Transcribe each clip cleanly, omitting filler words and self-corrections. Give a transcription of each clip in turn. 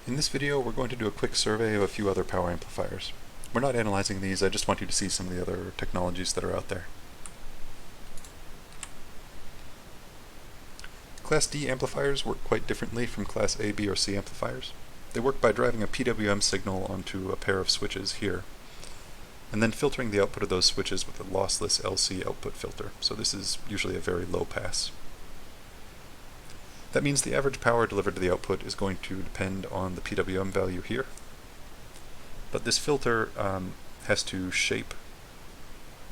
In this video, we're going to do a quick survey of a few other power amplifiers. We're not analyzing these, I just want you to see some of the other technologies that are out there. Class D amplifiers work quite differently from Class A, B, or C amplifiers. They work by driving a PWM signal onto a pair of switches here, and then filtering the output of those switches with a lossless LC output filter. So this is usually a very low pass. That means the average power delivered to the output is going to depend on the PWM value here. But this filter has to shape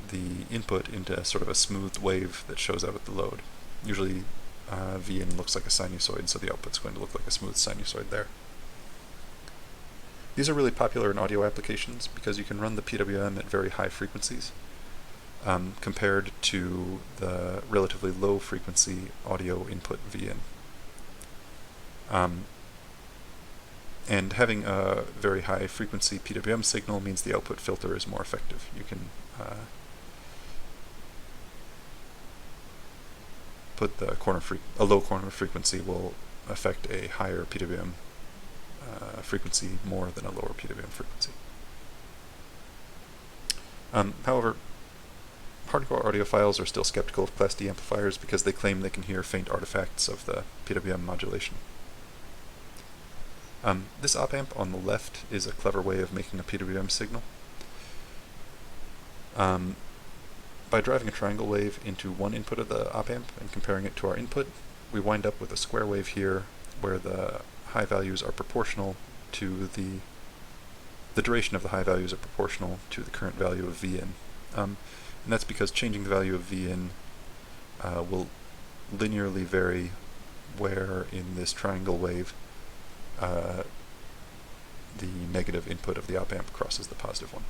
the input into sort of a smooth wave that shows up at the load. Usually Vn looks like a sinusoid, so the output's going to look like a smooth sinusoid there. These are really popular in audio applications because you can run the PWM at very high frequencies compared to the relatively low frequency audio input Vn. And having a very high frequency PWM signal means the output filter is more effective. You can put the a low corner frequency will affect a higher PWM frequency more than a lower PWM frequency. However, hardcore audiophiles are still skeptical of Class D amplifiers because they claim they can hear faint artifacts of the PWM modulation. This op-amp on the left is a clever way of making a PWM signal. By driving a triangle wave into one input of the op-amp and comparing it to our input, we wind up with a square wave here where the high values are proportional to the duration of the high values are proportional to the current value of Vn. And that's because changing the value of Vn will linearly vary where in this triangle wave the negative input of the op-amp crosses the positive one.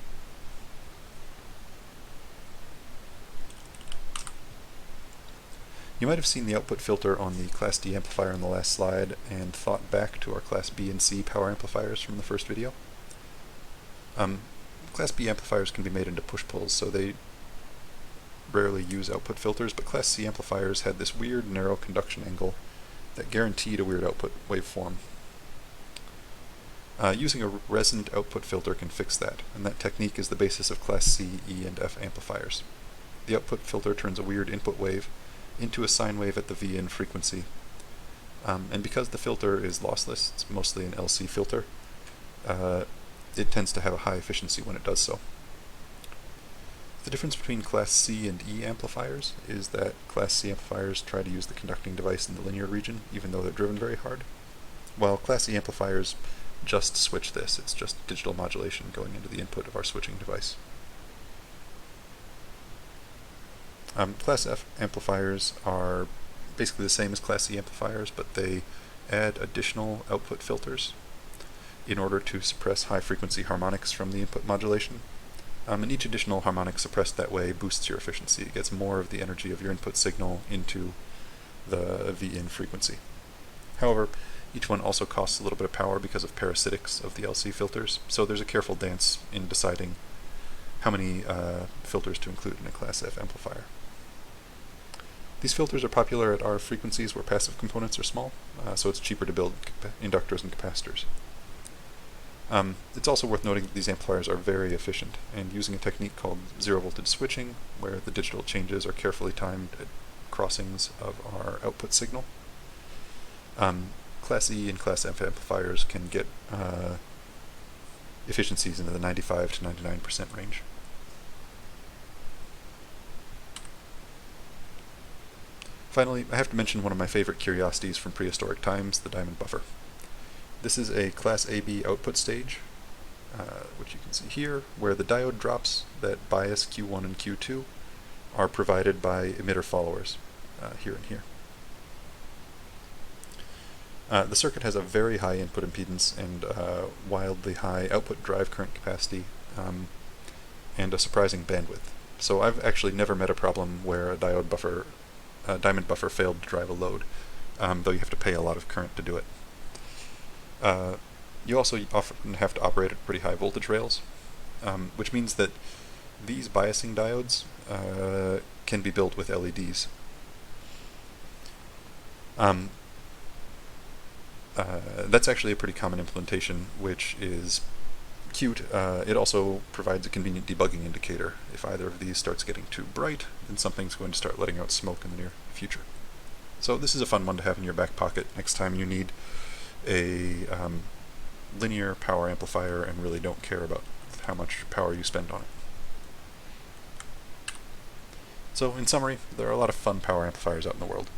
You might have seen the output filter on the Class D amplifier in the last slide and thought back to our Class B and C power amplifiers from the first video. Class B amplifiers can be made into push-pulls, so they rarely use output filters, but Class C amplifiers had this weird narrow conduction angle that guaranteed a weird output waveform. Using a resonant output filter can fix that, and that technique is the basis of Class C, E, and F amplifiers. The output filter turns a weird input wave into a sine wave at the Vn frequency. And because the filter is lossless, it's mostly an LC filter, it tends to have a high efficiency when it does so. The difference between Class C and E amplifiers is that Class C amplifiers try to use the conducting device in the linear region, even though they're driven very hard, while Class E amplifiers just switch this. It's just digital modulation going into the input of our switching device. Class F amplifiers are basically the same as Class C amplifiers, but they add additional output filters in order to suppress high-frequency harmonics from the input modulation. And each additional harmonic suppressed that way boosts your efficiency. It gets more of the energy of your input signal into the Vn frequency. However, each one also costs a little bit of power because of parasitics of the LC filters, so there's a careful dance in deciding how many filters to include in a Class F amplifier. These filters are popular at our frequencies where passive components are small, so it's cheaper to build inductors and capacitors. It's also worth noting that these amplifiers are very efficient, and using a technique called zero voltage switching, where the digital changes are carefully timed at crossings of our output signal, Class E and Class F amplifiers can get efficiencies into the 95 to 99% range. Finally, I have to mention one of my favorite curiosities from prehistoric times, the diamond buffer. This is a Class AB output stage, which you can see here, where the diode drops that bias Q1 and Q2 are provided by emitter followers, here and here. The circuit has a very high input impedance and wildly high output drive current capacity, and a surprising bandwidth. So I've actually never met a problem where a diamond buffer failed to drive a load, though you have to pay a lot of current to do it. You also often have to operate at pretty high voltage rails, which means that these biasing diodes can be built with LEDs. That's actually a pretty common implementation, which is cute. It also provides a convenient debugging indicator. If either of these starts getting too bright, then something's going to start letting out smoke in the near future. So this is a fun one to have in your back pocket next time you need a linear power amplifier and really don't care about how much power you spend on it. So in summary, there are a lot of fun power amplifiers out in the world.